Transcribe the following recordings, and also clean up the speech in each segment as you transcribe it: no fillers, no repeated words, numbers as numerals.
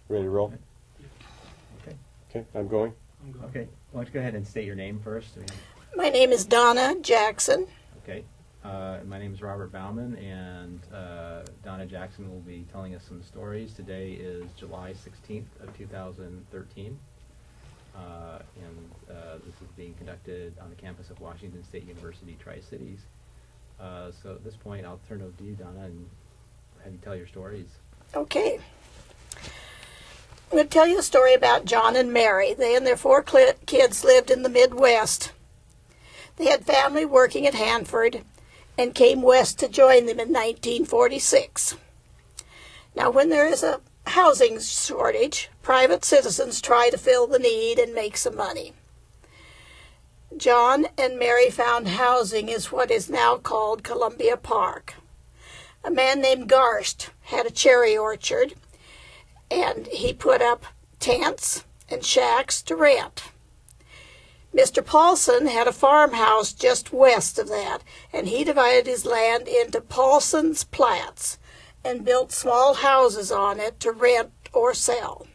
Ready to roll? Okay. Okay, I'm going. Okay. Why don't you go ahead and state your name first? My name is Donna Jackson. Okay. My name is Robert Bauman, and Donna Jackson will be telling us some stories. Today is July 16th of 2013, and this is being conducted on the campus of Washington State University, Tri-Cities. So at this point, I'll turn it over to you, Donna, and have you tell your stories. Okay. I'm going to tell you a story about John and Mary. They and their 4 kids lived in the Midwest. They had family working at Hanford and came west to join them in 1946. Now, when there is a housing shortage, private citizens try to fill the need and make some money. John and Mary found housing in what is now called Columbia Park. A man named Garst had a cherry orchard, and he put up tents and shacks to rent. Mr. Paulson had a farmhouse just west of that, and he divided his land into Paulson's Plats and built small houses on it to rent or sell.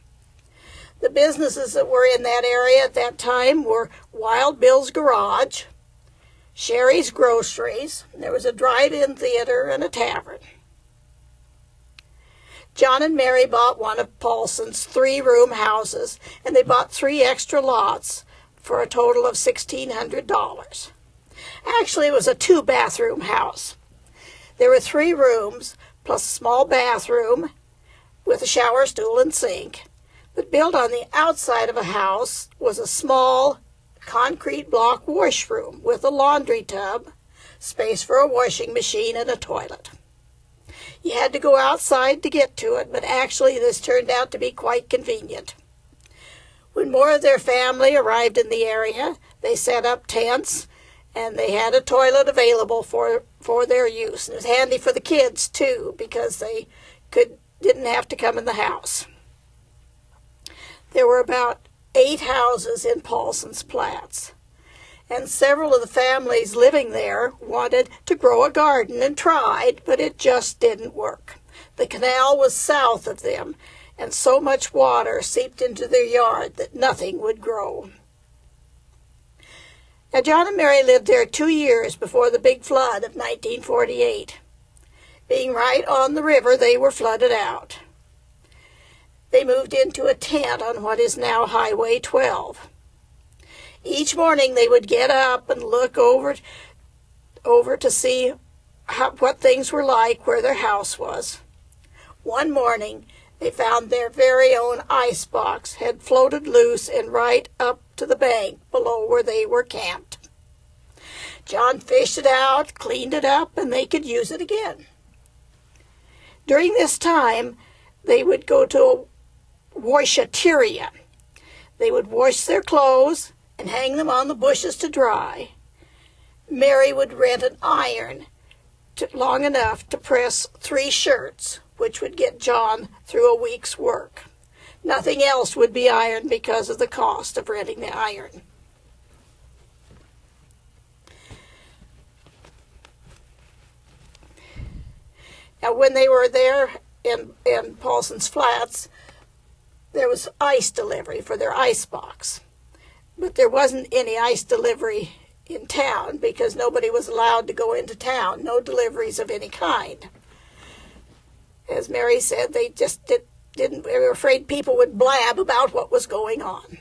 The businesses that were in that area at that time were Wild Bill's Garage, Sherry's Groceries, and there was a drive-in theater and a tavern. John and Mary bought one of Paulson's 3-room houses, and they bought 3 extra lots for a total of $1,600. Actually, it was a 2-bathroom house. There were 3 rooms plus a small bathroom with a shower, stool, and sink. But built on the outside of a house was a small concrete block washroom with a laundry tub, space for a washing machine, and a toilet. You had to go outside to get to it, but actually this turned out to be quite convenient. When more of their family arrived in the area, they set up tents, and they had a toilet available for their use. And it was handy for the kids, too, because they didn't have to come in the house. There were about 8 houses in Paulson's Plats, and several of the families living there wanted to grow a garden and tried, but it just didn't work. The canal was south of them, and so much water seeped into their yard that nothing would grow. Now, John and Mary lived there 2 years before the big flood of 1948. Being right on the river, they were flooded out. They moved into a tent on what is now Highway 12. Each morning they would get up and look over to see what things were like where their house was. One morning they found their very own ice box had floated loose and right up to the bank below where they were camped. John fished it out, cleaned it up, and they could use it again. During this time, they would go to a washateria. They would wash their clothes and hang them on the bushes to dry. Mary would rent an iron long enough to press 3 shirts, which would get John through a week's work. Nothing else would be ironed because of the cost of renting the iron. Now, when they were there in Paulson's Flats, there was ice delivery for their ice box. But there wasn't any ice delivery in town because nobody was allowed to go into town. No deliveries of any kind. As Mary said, they just didn't. They were afraid people would blab about what was going on.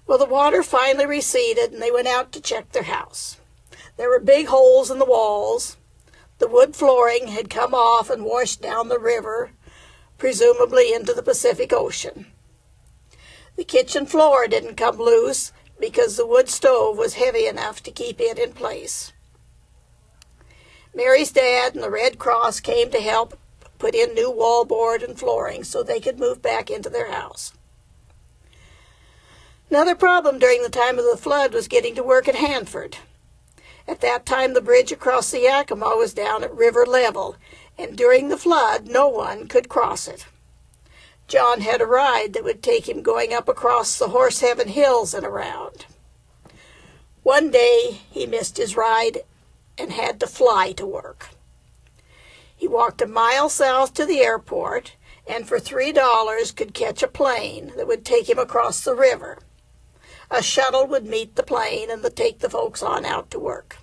Well, the water finally receded, and they went out to check their house. There were big holes in the walls. The wood flooring had come off and washed down the river, presumably into the Pacific Ocean. The kitchen floor didn't come loose because the wood stove was heavy enough to keep it in place. Mary's dad and the Red Cross came to help put in new wallboard and flooring so they could move back into their house. Another problem during the time of the flood was getting to work at Hanford. At that time, the bridge across the Yakima was down at river level, and during the flood, no one could cross it. John had a ride that would take him going up across the Horse Heaven Hills and around. One day, he missed his ride and had to fly to work. He walked a mile south to the airport and for $3 could catch a plane that would take him across the river. A shuttle would meet the plane and take the folks on out to work.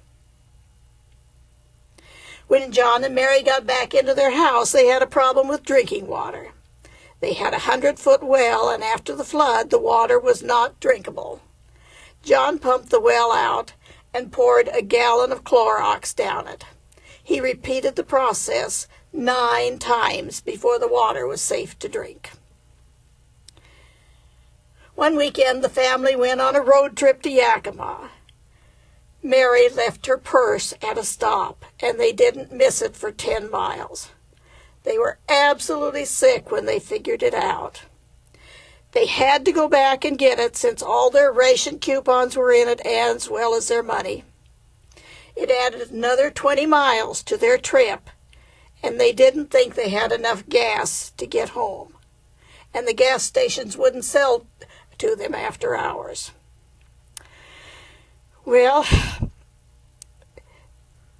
When John and Mary got back into their house, they had a problem with drinking water. They had a 100-foot well, and after the flood, the water was not drinkable. John pumped the well out and poured a gallon of Clorox down it. He repeated the process 9 times before the water was safe to drink. One weekend, the family went on a road trip to Yakima. Mary left her purse at a stop, and they didn't miss it for 10 miles. They were absolutely sick when they figured it out. They had to go back and get it since all their ration coupons were in it, as well as their money. It added another 20 miles to their trip, and they didn't think they had enough gas to get home. And the gas stations wouldn't sell to them after hours. Well,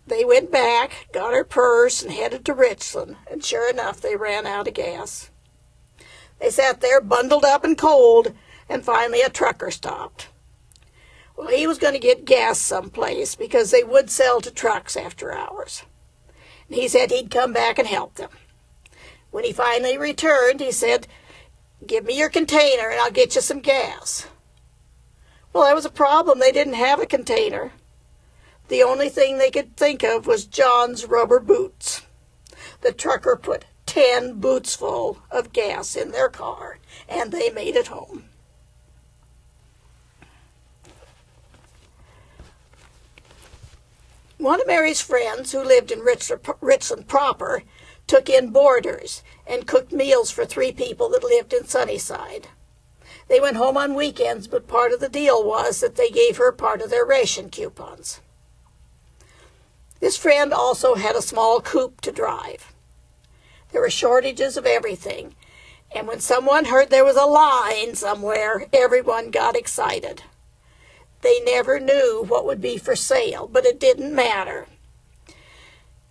they went back, got her purse, and headed to Richland, and sure enough, they ran out of gas. They sat there bundled up and cold, and finally a trucker stopped. Well, he was going to get gas someplace because they would sell to trucks after hours. And he said he'd come back and help them. When he finally returned, he said, "Give me your container and I'll get you some gas." Well, that was a problem. They didn't have a container. The only thing they could think of was John's rubber boots. The trucker put 10 boots full of gas in their car, and they made it home. One of Mary's friends, who lived in Richland proper, took in boarders and cooked meals for 3 people that lived in Sunnyside. They went home on weekends, but part of the deal was that they gave her part of their ration coupons. This friend also had a small coupe to drive. There were shortages of everything, and when someone heard there was a line somewhere, everyone got excited. They never knew what would be for sale, but it didn't matter.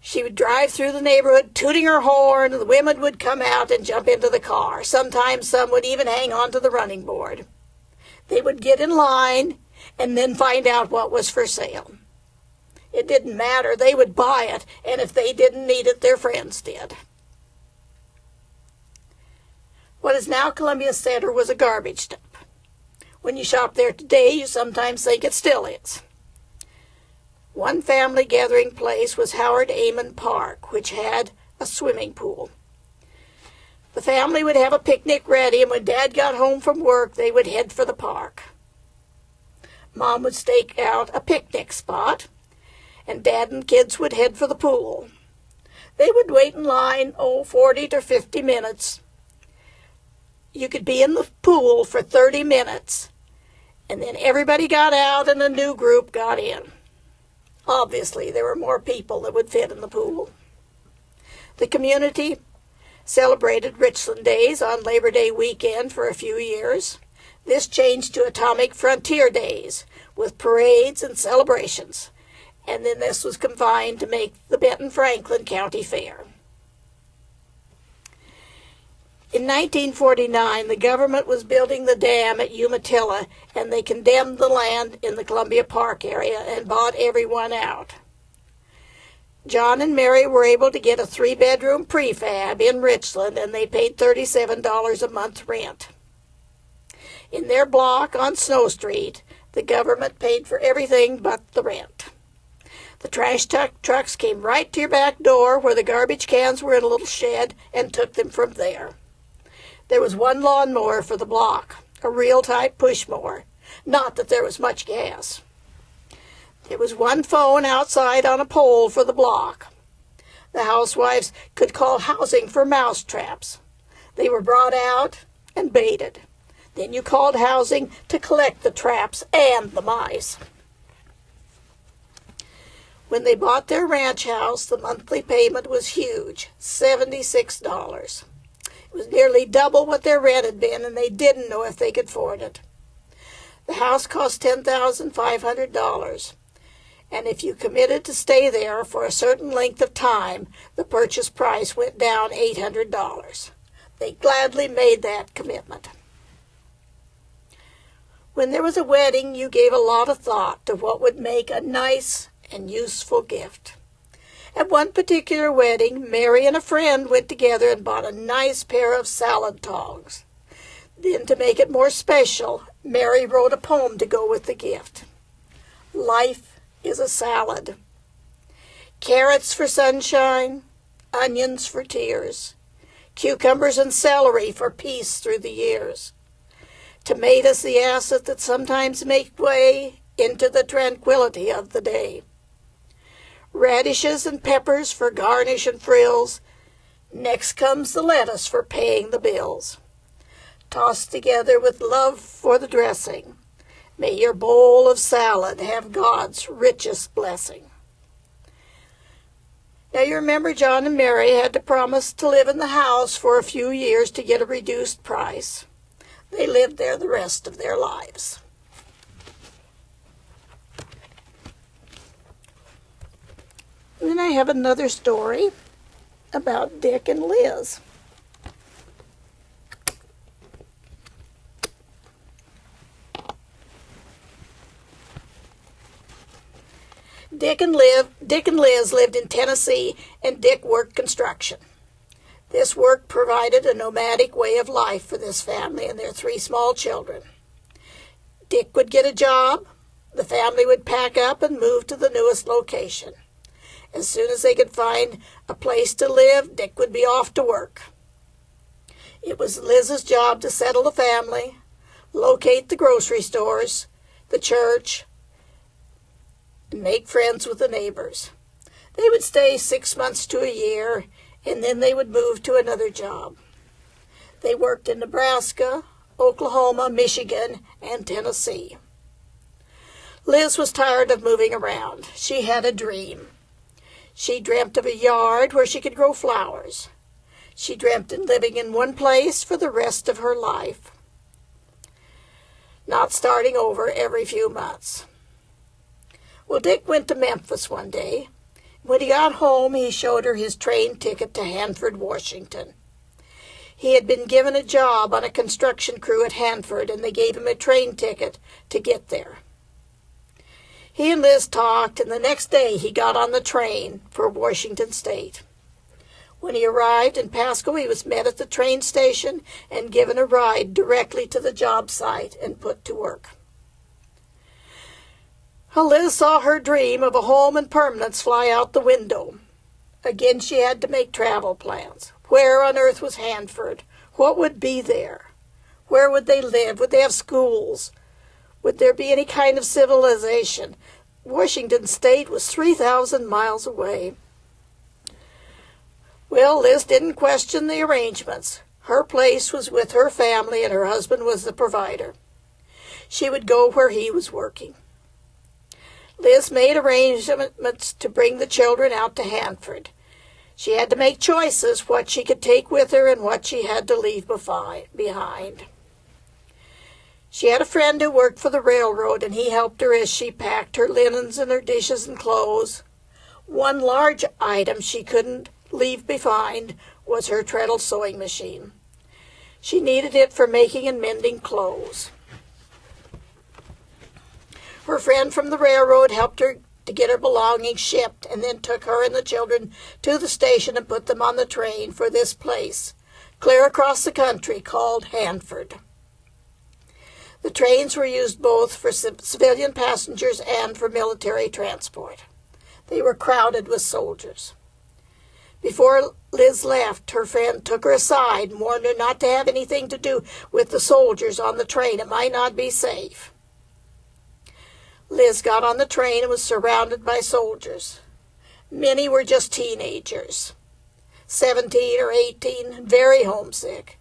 She would drive through the neighborhood tooting her horn, and the women would come out and jump into the car. Sometimes some would even hang on to the running board. They would get in line and then find out what was for sale. It didn't matter. They would buy it, and if they didn't need it, their friends did. What is now Columbia Center was a garbage dump. When you shop there today, you sometimes think it still is. One family gathering place was Howard Amon Park, which had a swimming pool. The family would have a picnic ready, and when Dad got home from work, they would head for the park. Mom would stake out a picnic spot, and Dad and kids would head for the pool. They would wait in line, 40 to 50 minutes. You could be in the pool for 30 minutes, and then everybody got out and a new group got in. Obviously, there were more people that would fit in the pool. The community celebrated Richland Days on Labor Day weekend for a few years. This changed to Atomic Frontier Days with parades and celebrations, and then this was combined to make the Benton-Franklin County Fair. In 1949, the government was building the dam at Umatilla, and they condemned the land in the Columbia Park area and bought everyone out. John and Mary were able to get a 3-bedroom prefab in Richland, and they paid $37 a month rent. In their block on Snow Street, the government paid for everything but the rent. The trash trucks came right to your back door where the garbage cans were in a little shed and took them from there. There was one lawnmower for the block, a real-type push mower. Not that there was much gas. There was one phone outside on a pole for the block. The housewives could call housing for mouse traps. They were brought out and baited. Then you called housing to collect the traps and the mice. When they bought their ranch house, the monthly payment was huge, $76. It was nearly double what their rent had been, and they didn't know if they could afford it. The house cost $10,500, and if you committed to stay there for a certain length of time, the purchase price went down $800. They gladly made that commitment. When there was a wedding, you gave a lot of thought to what would make a nice and useful gift. At one particular wedding, Mary and a friend went together and bought a nice pair of salad tongs. Then, to make it more special, Mary wrote a poem to go with the gift. Life is a salad. Carrots for sunshine, onions for tears, cucumbers and celery for peace through the years. Tomatoes the acid that sometimes make way into the tranquility of the day. Radishes and peppers for garnish and frills. Next comes the lettuce for paying the bills. Tossed together with love for the dressing, may your bowl of salad have God's richest blessing. Now you remember John and Mary had to promise to live in the house for a few years to get a reduced price. They lived there the rest of their lives. And then I have another story about Dick and Liz. Dick and Liz lived in Tennessee, and Dick worked construction. This work provided a nomadic way of life for this family and their 3 small children. Dick would get a job, the family would pack up and move to the newest location. As soon as they could find a place to live, Dick would be off to work. It was Liz's job to settle the family, locate the grocery stores, the church, and make friends with the neighbors. They would stay 6 months to a year, and then they would move to another job. They worked in Nebraska, Oklahoma, Michigan, and Tennessee. Liz was tired of moving around. She had a dream. She dreamt of a yard where she could grow flowers. She dreamt of living in one place for the rest of her life, not starting over every few months. Well, Dick went to Memphis one day. When he got home, he showed her his train ticket to Hanford, Washington. He had been given a job on a construction crew at Hanford, and they gave him a train ticket to get there. He and Liz talked, and the next day he got on the train for Washington State. When he arrived in Pasco, he was met at the train station and given a ride directly to the job site and put to work. Liz saw her dream of a home and permanence fly out the window. Again, she had to make travel plans. Where on earth was Hanford? What would be there? Where would they live? Would they have schools? Would there be any kind of civilization? Washington State was 3,000 miles away. Well, Liz didn't question the arrangements. Her place was with her family, and her husband was the provider. She would go where he was working. Liz made arrangements to bring the children out to Hanford. She had to make choices, what she could take with her and what she had to leave behind. She had a friend who worked for the railroad, and he helped her as she packed her linens and her dishes and clothes. One large item she couldn't leave behind was her treadle sewing machine. She needed it for making and mending clothes. Her friend from the railroad helped her to get her belongings shipped, and then took her and the children to the station and put them on the train for this place, clear across the country, called Hanford. The trains were used both for civilian passengers and for military transport. They were crowded with soldiers. Before Liz left, her friend took her aside and warned her not to have anything to do with the soldiers on the train. It might not be safe. Liz got on the train and was surrounded by soldiers. Many were just teenagers, 17 or 18, very homesick.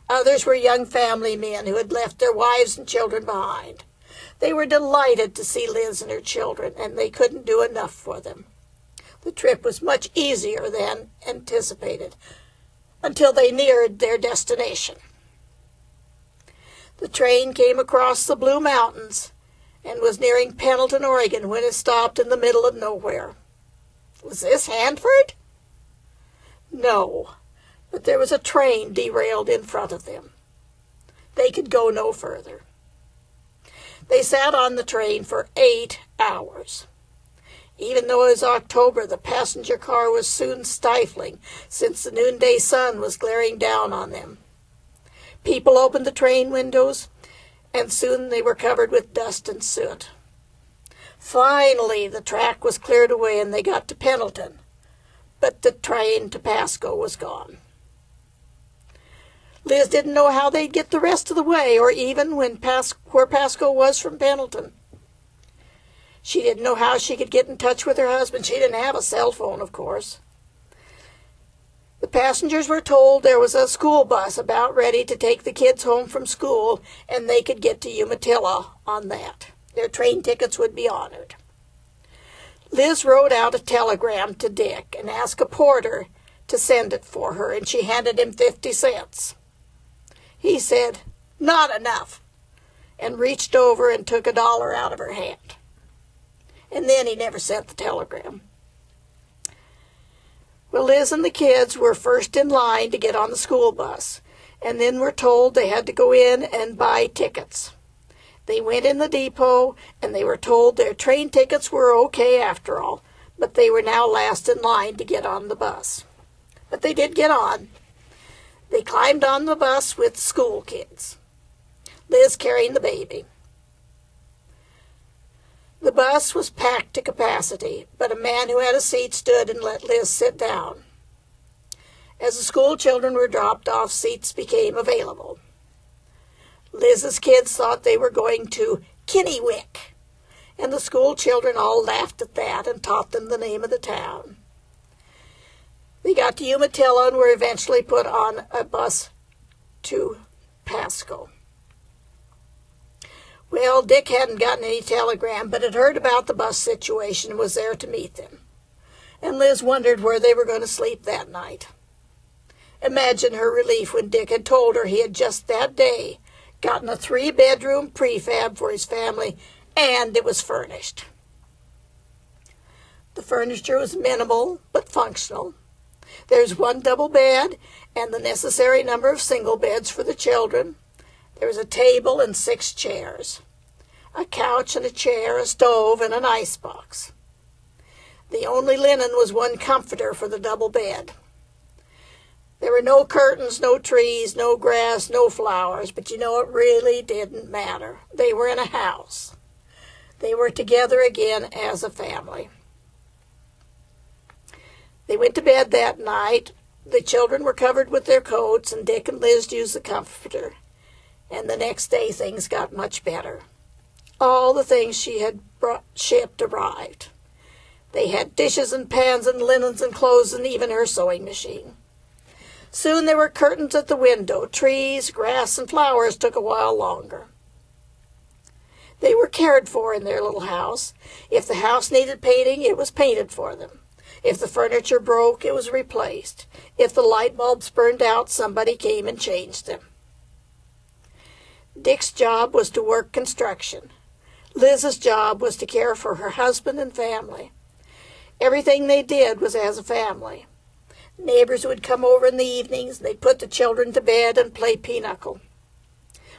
Others were young family men who had left their wives and children behind. They were delighted to see Liz and her children, and they couldn't do enough for them. The trip was much easier than anticipated, until they neared their destination. The train came across the Blue Mountains and was nearing Pendleton, Oregon, when it stopped in the middle of nowhere. Was this Hanford? No. but there was a train derailed in front of them. They could go no further. They sat on the train for 8 hours. Even though it was October, the passenger car was soon stifling, since the noonday sun was glaring down on them. People opened the train windows, and soon they were covered with dust and soot. Finally, the track was cleared away and they got to Pendleton, but the train to Pasco was gone. Liz didn't know how they'd get the rest of the way, or even where Pasco was from Pendleton. She didn't know how she could get in touch with her husband. She didn't have a cell phone, of course. The passengers were told there was a school bus about ready to take the kids home from school, and they could get to Umatilla on that. Their train tickets would be honored. Liz wrote out a telegram to Dick and asked a porter to send it for her, and she handed him 50 cents. He said, "Not enough," and reached over and took $1 out of her hand. And then he never sent the telegram. Well, Liz and the kids were first in line to get on the school bus, and then were told they had to go in and buy tickets. They went in the depot, and they were told their train tickets were okay after all, but they were now last in line to get on the bus. But they did get on. They climbed on the bus with school kids, Liz carrying the baby. The bus was packed to capacity, but a man who had a seat stood and let Liz sit down. As the school children were dropped off, seats became available. Liz's kids thought they were going to Kinnewick, and the school children all laughed at that and taught them the name of the town. They got to Umatilla and were eventually put on a bus to Pasco. Well, Dick hadn't gotten any telegram, but had heard about the bus situation and was there to meet them. And Liz wondered where they were going to sleep that night. Imagine her relief when Dick had told her he had just that day gotten a 3-bedroom prefab for his family, and it was furnished. The furniture was minimal but functional. There's 1 double bed and the necessary number of single beds for the children. There was a table and 6 chairs, a couch and a chair, a stove, and an icebox. The only linen was 1 comforter for the double bed. There were no curtains, no trees, no grass, no flowers, but you know, it really didn't matter. They were in a house. They were together again as a family. They went to bed that night. The children were covered with their coats, and Dick and Liz used the comforter. And the next day, things got much better. All the things she had shipped arrived. They had dishes and pans and linens and clothes and even her sewing machine. Soon there were curtains at the window. Trees, grass, and flowers took a while longer. They were cared for in their little house. If the house needed painting, it was painted for them. If the furniture broke, it was replaced. If the light bulbs burned out, somebody came and changed them. Dick's job was to work construction. Liz's job was to care for her husband and family. Everything they did was as a family. Neighbors would come over in the evenings, and they'd put the children to bed and play pinochle.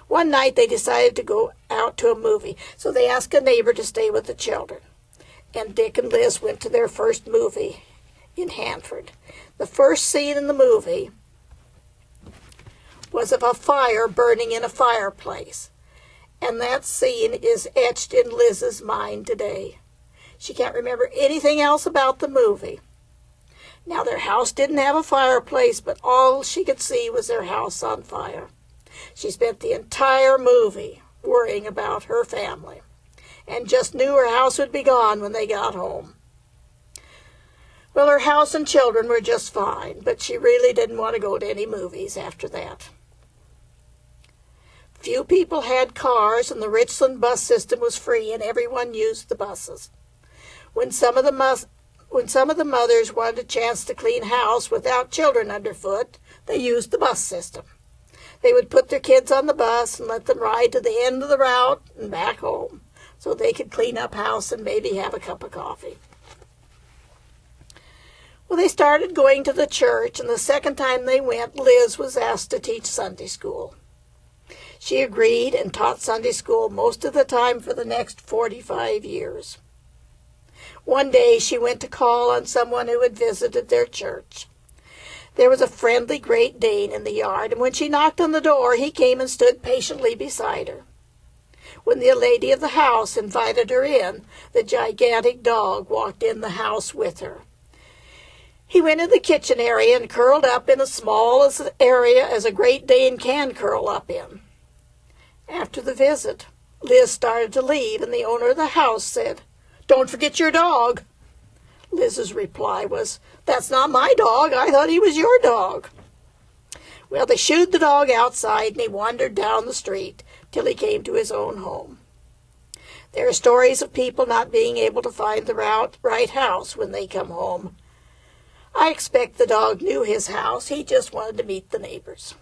One night they decided to go out to a movie, so they asked a neighbor to stay with the children. And Dick and Liz went to their first movie in Hanford. The first scene in the movie was of a fire burning in a fireplace, and that scene is etched in Liz's mind today. She can't remember anything else about the movie. Now, their house didn't have a fireplace, but all she could see was their house on fire. She spent the entire movie worrying about her family, and just knew her house would be gone when they got home. Well, her house and children were just fine, but she really didn't want to go to any movies after that. Few people had cars, and the Richland bus system was free, and everyone used the buses. When some of the mothers wanted a chance to clean house without children underfoot, they used the bus system. They would put their kids on the bus and let them ride to the end of the route and back home, so they could clean up house and maybe have a cup of coffee. Well, they started going to the church, and the second time they went, Liz was asked to teach Sunday school. She agreed and taught Sunday school most of the time for the next 45 years. One day she went to call on someone who had visited their church. There was a friendly Great Dane in the yard, and when she knocked on the door, he came and stood patiently beside her. When the lady of the house invited her in, the gigantic dog walked in the house with her. He went in the kitchen area and curled up in as small an area as a Great Dane can curl up in. After the visit, Liz started to leave, and the owner of the house said, "Don't forget your dog." Liz's reply was, "That's not my dog. I thought he was your dog." Well, they shooed the dog outside, and he wandered down the street till he came to his own home. There are stories of people not being able to find the right house when they come home. I expect the dog knew his house. He just wanted to meet the neighbors.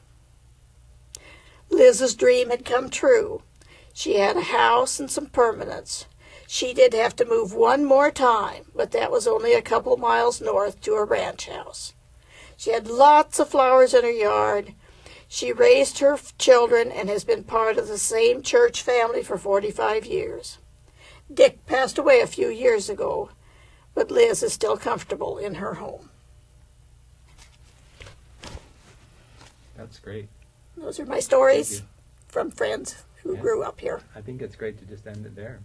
Liz's dream had come true. She had a house and some permanents. She did have to move one more time, but that was only a couple miles north to a ranch house. She had lots of flowers in her yard. She raised her children and has been part of the same church family for 45 years. Dick passed away a few years ago, but Liz is still comfortable in her home. That's great. Those are my stories from friends who grew up here. I think it's great to just end it there.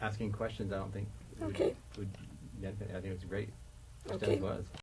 Asking questions, I don't think Okay. I think it's great. It Okay. was.